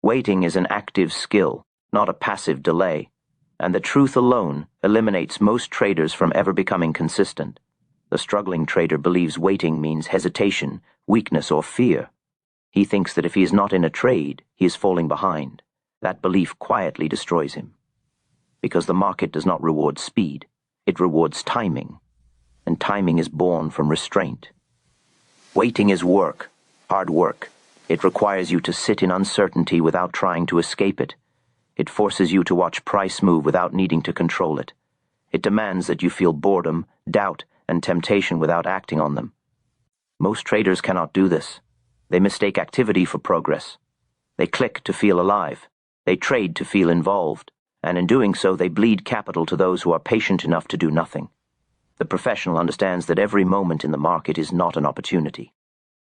Waiting is an active skill, not a passive delay, and the truth alone eliminates most traders from ever becoming consistent. The struggling trader believes waiting means hesitation, weakness, or fear. He thinks that if he is not in a trade, he is falling behind. That belief quietly destroys him. Because the market does not reward speed, it rewards timing, and timing is born from restraint. Waiting is work, hard work. It requires you to sit in uncertainty without trying to escape it. It forces you to watch price move without needing to control it. It demands that you feel boredom, doubt, and temptation without acting on them. Most traders cannot do this. They mistake activity for progress. They click to feel alive. They trade to feel involved. And in doing so, they bleed capital to those who are patient enough to do nothing. The professional understands that every moment in the market is not an opportunity.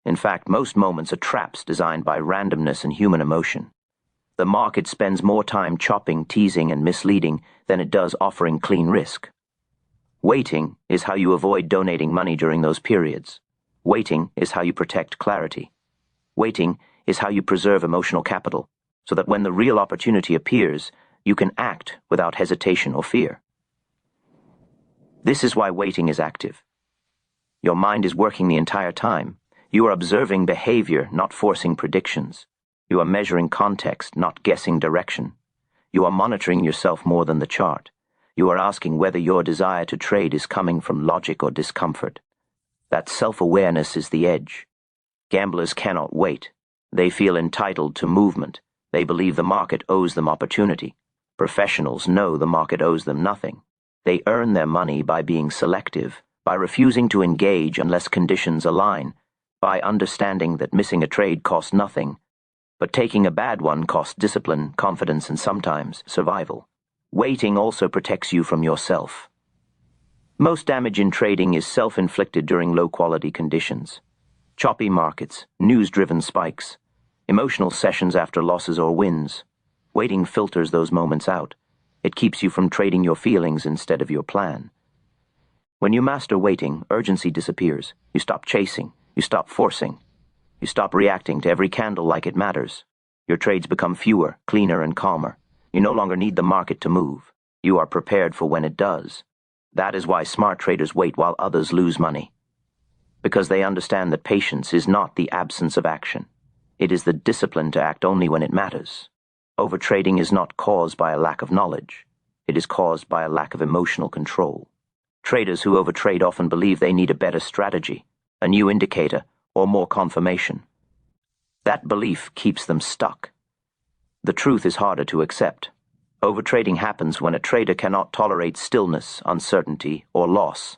In fact, most moments are traps designed by randomness and human emotion. The market spends more time chopping, teasing, and misleading than it does offering clean risk. Waiting is how you avoid donating money during those periods. Waiting is how you protect clarity. Waiting is how you preserve emotional capital, so that when the real opportunity appears, you can act without hesitation or fear. This is why waiting is active. Your mind is working the entire time. You are observing behavior, not forcing predictions. You are measuring context, not guessing direction. You are monitoring yourself more than the chart. You are asking whether your desire to trade is coming from logic or discomfort. That self-awareness is the edge. Gamblers cannot wait. They feel entitled to movement. They believe the market owes them opportunity. Professionals know the market owes them nothing. They earn their money by being selective, by refusing to engage unless conditions align, by understanding that missing a trade costs nothing, but taking a bad one costs discipline, confidence, and sometimes survival. Waiting also protects you from yourself. Most damage in trading is self-inflicted during low-quality conditions. Choppy markets, news-driven spikes, emotional sessions after losses or wins. Waiting filters those moments out. It keeps you from trading your feelings instead of your plan. When you master waiting, urgency disappears. You stop chasing. You stop forcing. You stop reacting to every candle like it matters. Your trades become fewer, cleaner, and calmer. You no longer need the market to move. You are prepared for when it does. That is why smart traders wait while others lose money. Because they understand that patience is not the absence of action. It is the discipline to act only when it matters. Overtrading is not caused by a lack of knowledge. It is caused by a lack of emotional control. Traders who overtrade often believe they need a better strategy, a new indicator, or more confirmation. That belief keeps them stuck. The truth is harder to accept. Overtrading happens when a trader cannot tolerate stillness, uncertainty, or loss.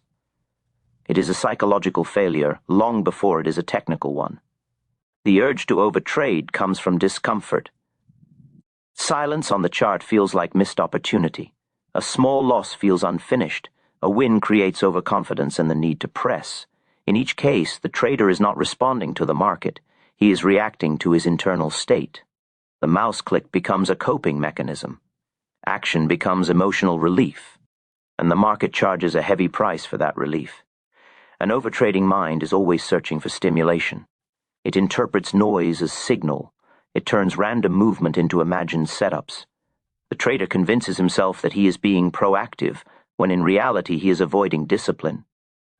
It is a psychological failure long before it is a technical one. The urge to overtrade comes from discomfort. Silence on the chart feels like missed opportunity. A small loss feels unfinished. A win creates overconfidence and the need to press. In each case, the trader is not responding to the market. He is reacting to his internal state. The mouse click becomes a coping mechanism. Action becomes emotional relief. And the market charges a heavy price for that relief. An overtrading mind is always searching for stimulation. It interprets noise as signal. It turns random movement into imagined setups. The trader convinces himself that he is being proactive, when in reality he is avoiding discipline.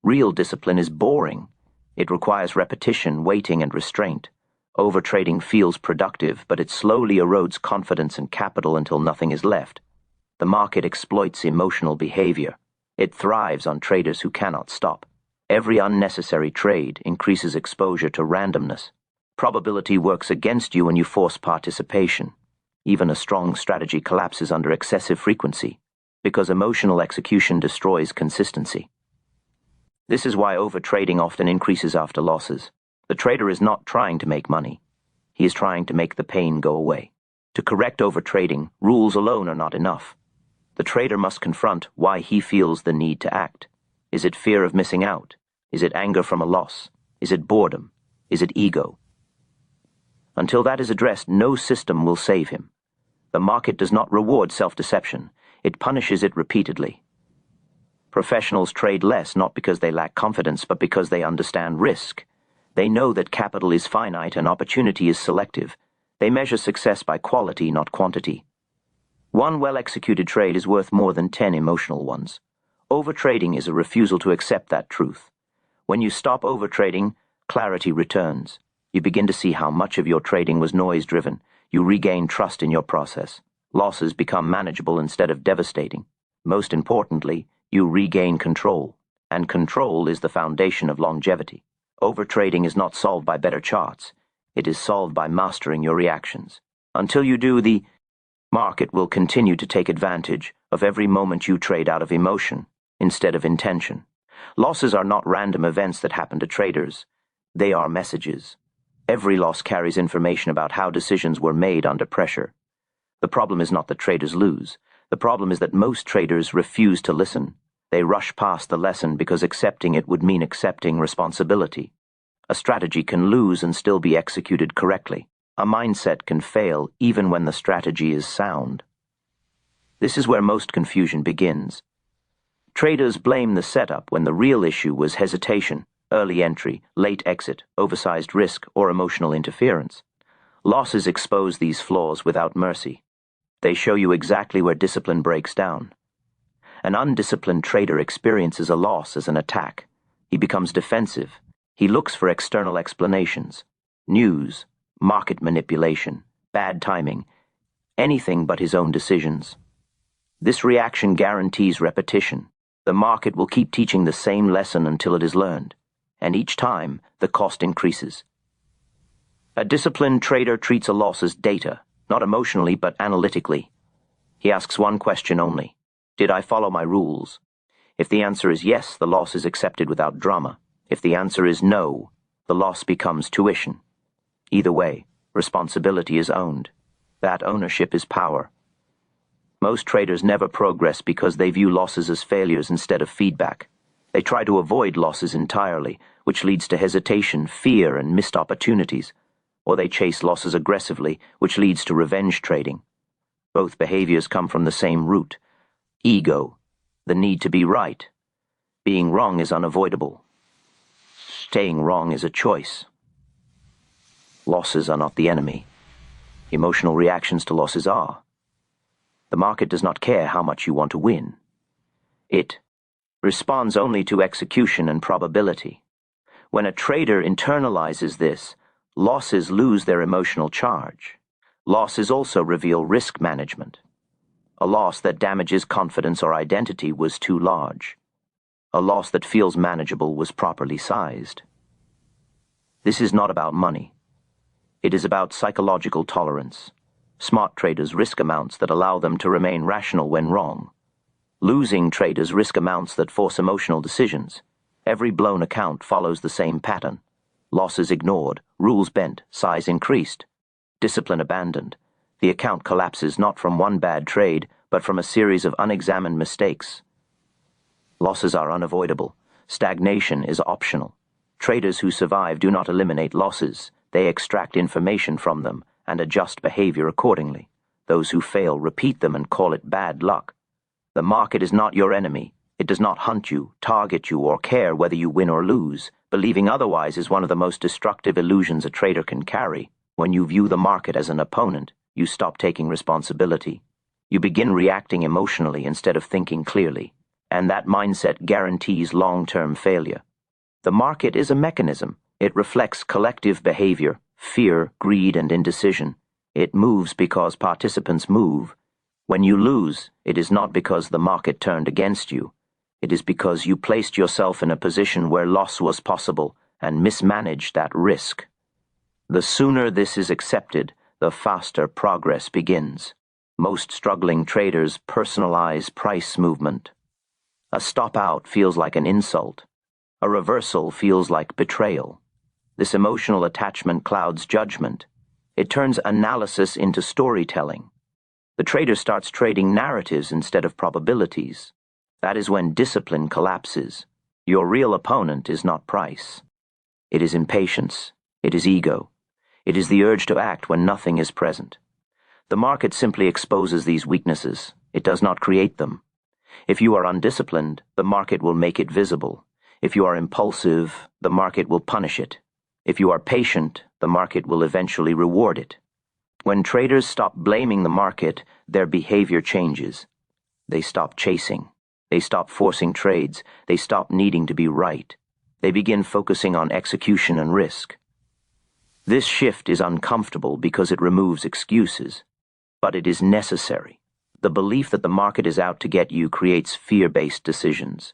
Real discipline is boring. It requires repetition, waiting, and restraint. Overtrading feels productive, but it slowly erodes confidence and capital until nothing is left. The market exploits emotional behavior. It thrives on traders who cannot stop. Every unnecessary trade increases exposure to randomness. Probability works against you when you force participation. Even a strong strategy collapses under excessive frequency, because emotional execution destroys consistency. This is why overtrading often increases after losses. The trader is not trying to make money. He is trying to make the pain go away. To correct overtrading, rules alone are not enough. The trader must confront why he feels the need to act. Is it fear of missing out? Is it anger from a loss? Is it boredom? Is it ego? Until that is addressed, no system will save him. The market does not reward self-deception. It punishes it repeatedly. Professionals trade less not because they lack confidence, but because they understand risk. They know that capital is finite and opportunity is selective. They measure success by quality, not quantity. One well-executed trade is worth more than 10 emotional ones. Overtrading is a refusal to accept that truth. When you stop overtrading, clarity returns. You begin to see how much of your trading was noise-driven. You regain trust in your process. Losses become manageable instead of devastating. Most importantly, you regain control. And control is the foundation of longevity. Overtrading is not solved by better charts. It is solved by mastering your reactions. Until you do, the market will continue to take advantage of every moment you trade out of emotion instead of intention. Losses are not random events that happen to traders. They are messages. Every loss carries information about how decisions were made under pressure. The problem is not that traders lose. The problem is that most traders refuse to listen. They rush past the lesson because accepting it would mean accepting responsibility. A strategy can lose and still be executed correctly. A mindset can fail even when the strategy is sound. This is where most confusion begins. Traders blame the setup when the real issue was hesitation, early entry, late exit, oversized risk, or emotional interference. Losses expose these flaws without mercy. They show you exactly where discipline breaks down. An undisciplined trader experiences a loss as an attack. He becomes defensive. He looks for external explanations. News, market manipulation, bad timing, anything but his own decisions. This reaction guarantees repetition. The market will keep teaching the same lesson until it is learned, and each time the cost increases. A disciplined trader treats a loss as data, not emotionally but analytically. He asks one question only: did I follow my rules? If the answer is yes, the loss is accepted without drama. If the answer is no, the loss becomes tuition. Either way, responsibility is owned. That ownership is power. Most traders never progress because they view losses as failures instead of feedback. They try to avoid losses entirely, which leads to hesitation, fear, and missed opportunities. Or they chase losses aggressively, which leads to revenge trading. Both behaviors come from the same root: ego, the need to be right. Being wrong is unavoidable. Staying wrong is a choice. Losses are not the enemy. Emotional reactions to losses are. The market does not care how much you want to win. It responds only to execution and probability. When a trader internalizes this, losses lose their emotional charge. Losses also reveal risk management. A loss that damages confidence or identity was too large. A loss that feels manageable was properly sized. This is not about money. It is about psychological tolerance. Smart traders risk amounts that allow them to remain rational when wrong. Losing traders risk amounts that force emotional decisions. Every blown account follows the same pattern. Losses ignored, rules bent, size increased, discipline abandoned. The account collapses not from one bad trade, but from a series of unexamined mistakes. Losses are unavoidable. Stagnation is optional. Traders who survive do not eliminate losses. They extract information from them and adjust behavior accordingly. Those who fail repeat them and call it bad luck. The market is not your enemy. It does not hunt you, target you, or care whether you win or lose. Believing otherwise is one of the most destructive illusions a trader can carry. When you view the market as an opponent, you stop taking responsibility. You begin reacting emotionally instead of thinking clearly, and that mindset guarantees long-term failure. The market is a mechanism. It reflects collective behavior, fear, greed, and indecision. It moves because participants move. When you lose, it is not because the market turned against you. It is because you placed yourself in a position where loss was possible and mismanaged that risk. The sooner this is accepted, the faster progress begins. Most struggling traders personalize price movement. A stop out feels like an insult. A reversal feels like betrayal. This emotional attachment clouds judgment. It turns analysis into storytelling. The trader starts trading narratives instead of probabilities. That is when discipline collapses. Your real opponent is not price. It is impatience. It is ego. It is the urge to act when nothing is present. The market simply exposes these weaknesses. It does not create them. If you are undisciplined, the market will make it visible. If you are impulsive, the market will punish it. If you are patient, the market will eventually reward it. When traders stop blaming the market, their behavior changes. They stop chasing. They stop forcing trades. They stop needing to be right. They begin focusing on execution and risk. This shift is uncomfortable because it removes excuses, but it is necessary. The belief that the market is out to get you creates fear-based decisions.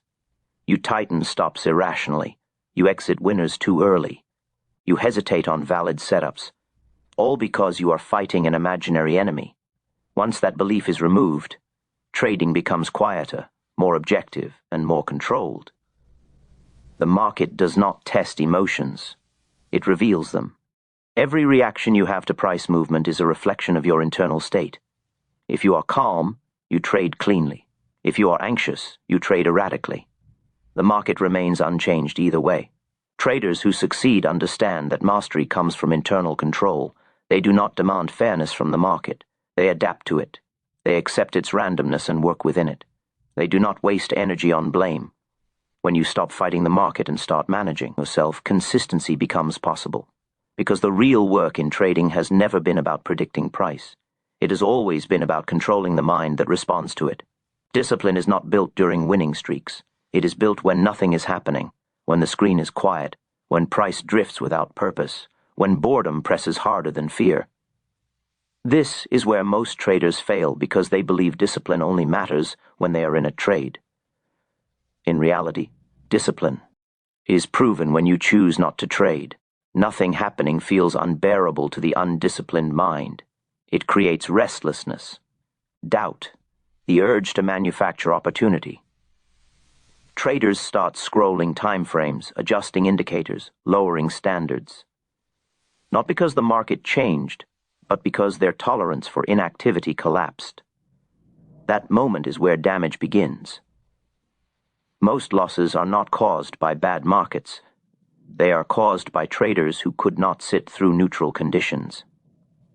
You tighten stops irrationally. You exit winners too early. You hesitate on valid setups, all because you are fighting an imaginary enemy. Once that belief is removed, trading becomes quieter, more objective, and more controlled. The market does not test emotions. It reveals them. Every reaction you have to price movement is a reflection of your internal state. If you are calm, you trade cleanly. If you are anxious, you trade erratically. The market remains unchanged either way. Traders who succeed understand that mastery comes from internal control. They do not demand fairness from the market. They adapt to it. They accept its randomness and work within it. They do not waste energy on blame. When you stop fighting the market and start managing yourself, consistency becomes possible. Because the real work in trading has never been about predicting price. It has always been about controlling the mind that responds to it. Discipline is not built during winning streaks. It is built when nothing is happening, when the screen is quiet, when price drifts without purpose, when boredom presses harder than fear. This is where most traders fail because they believe discipline only matters when they are in a trade. In reality, discipline is proven when you choose not to trade. Nothing happening feels unbearable to the undisciplined mind. It creates restlessness, doubt, the urge to manufacture opportunity. Traders start scrolling time frames, adjusting indicators, lowering standards. Not because the market changed, but because their tolerance for inactivity collapsed. That moment is where damage begins. Most losses are not caused by bad markets. They are caused by traders who could not sit through neutral conditions.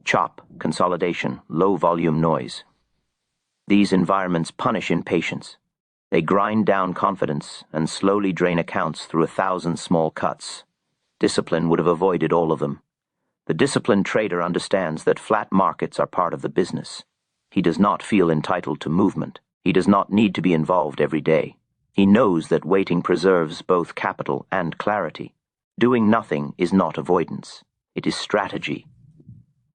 Chop, consolidation, low-volume noise. These environments punish impatience. They grind down confidence and slowly drain accounts through 1,000 small cuts. Discipline would have avoided all of them. The disciplined trader understands that flat markets are part of the business. He does not feel entitled to movement. He does not need to be involved every day. He knows that waiting preserves both capital and clarity. Doing nothing is not avoidance. It is strategy.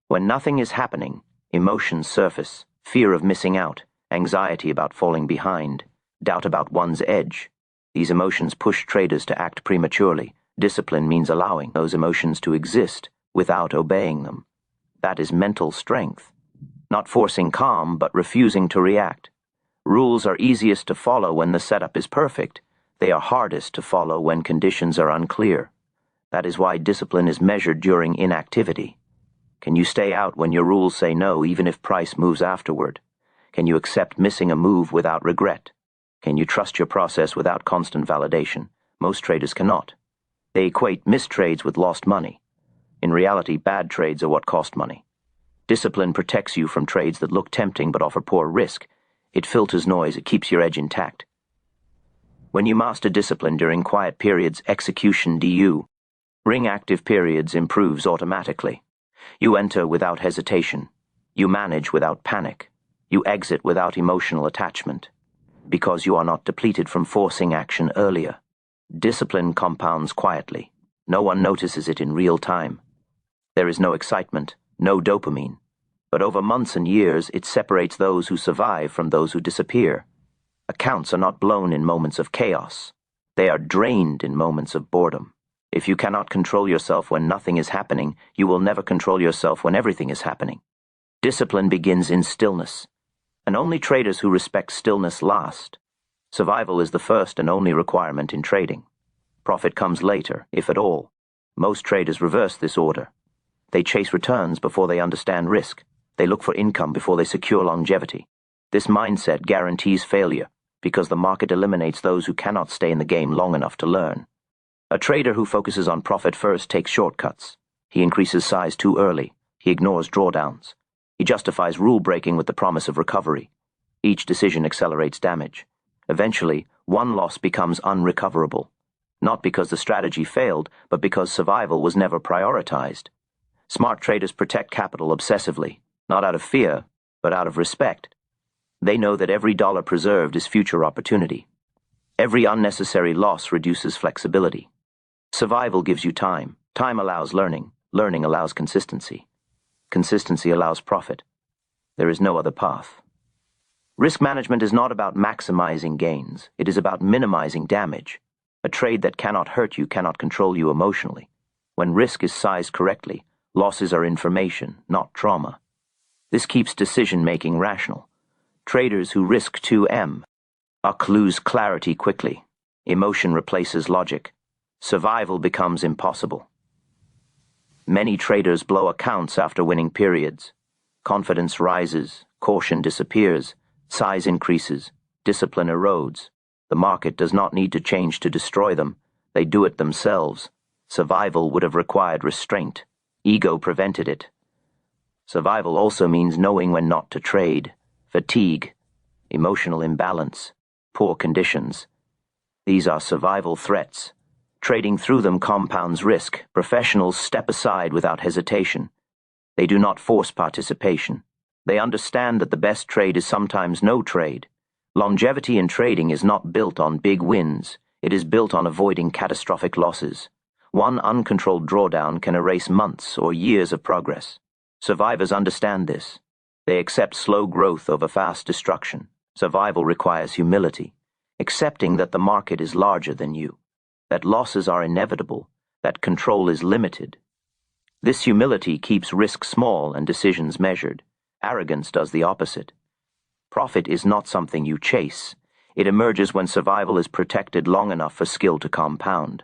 When nothing is happening, emotions surface, fear of missing out, anxiety about falling behind, doubt about one's edge. These emotions push traders to act prematurely. Discipline means allowing those emotions to exist without obeying them. That is mental strength. Not forcing calm, but refusing to react. Rules are easiest to follow when the setup is perfect. They are hardest to follow when conditions are unclear. That is why discipline is measured during inactivity. Can you stay out when your rules say no, even if price moves afterward? Can you accept missing a move without regret? Can you trust your process without constant validation? Most traders cannot. They equate missed trades with lost money. In reality, bad trades are what cost money. Discipline protects you from trades that look tempting but offer poor risk. It filters noise, it keeps your edge intact. When you master discipline during quiet periods, execution DU. Ring active periods improves automatically. You enter without hesitation. You manage without panic. You exit without emotional attachment. Because you are not depleted from forcing action earlier. Discipline compounds quietly. No one notices it in real time. There is no excitement, no dopamine. But over months and years, it separates those who survive from those who disappear. Accounts are not blown in moments of chaos. They are drained in moments of boredom. If you cannot control yourself when nothing is happening, you will never control yourself when everything is happening. Discipline begins in stillness, and only traders who respect stillness last. Survival is the first and only requirement in trading. Profit comes later, if at all. Most traders reverse this order. They chase returns before they understand risk. They look for income before they secure longevity. This mindset guarantees failure, because the market eliminates those who cannot stay in the game long enough to learn. A trader who focuses on profit first takes shortcuts. He increases size too early. He ignores drawdowns. He justifies rule breaking with the promise of recovery. Each decision accelerates damage. Eventually, one loss becomes unrecoverable. Not because the strategy failed, but because survival was never prioritized. Smart traders protect capital obsessively, not out of fear, but out of respect. They know that every dollar preserved is future opportunity. Every unnecessary loss reduces flexibility. Survival gives you time. Time allows learning. Learning allows consistency. Consistency allows profit. There is no other path. Risk management is not about maximizing gains. It is about minimizing damage. A trade that cannot hurt you cannot control you emotionally. When risk is sized correctly, losses are information, not trauma. This keeps decision-making rational. Traders who risk 2M lose clarity quickly. Emotion replaces logic. Survival becomes impossible. Many traders blow accounts after winning periods. Confidence rises, caution disappears, size increases, discipline erodes. The market does not need to change to destroy them. They do it themselves. Survival would have required restraint. Ego prevented it. Survival also means knowing when not to trade. Fatigue, emotional imbalance, poor conditions. These are survival threats. Trading through them compounds risk. Professionals step aside without hesitation. They do not force participation. They understand that the best trade is sometimes no trade. Longevity in trading is not built on big wins. It is built on avoiding catastrophic losses. One uncontrolled drawdown can erase months or years of progress. Survivors understand this. They accept slow growth over fast destruction. Survival requires humility, accepting that the market is larger than you, that losses are inevitable, that control is limited. This humility keeps risk small and decisions measured. Arrogance does the opposite. Profit is not something you chase. It emerges when survival is protected long enough for skill to compound.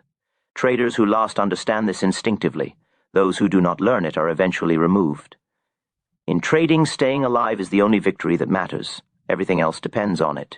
Traders who last understand this instinctively. Those who do not learn it are eventually removed. In trading, staying alive is the only victory that matters. Everything else depends on it.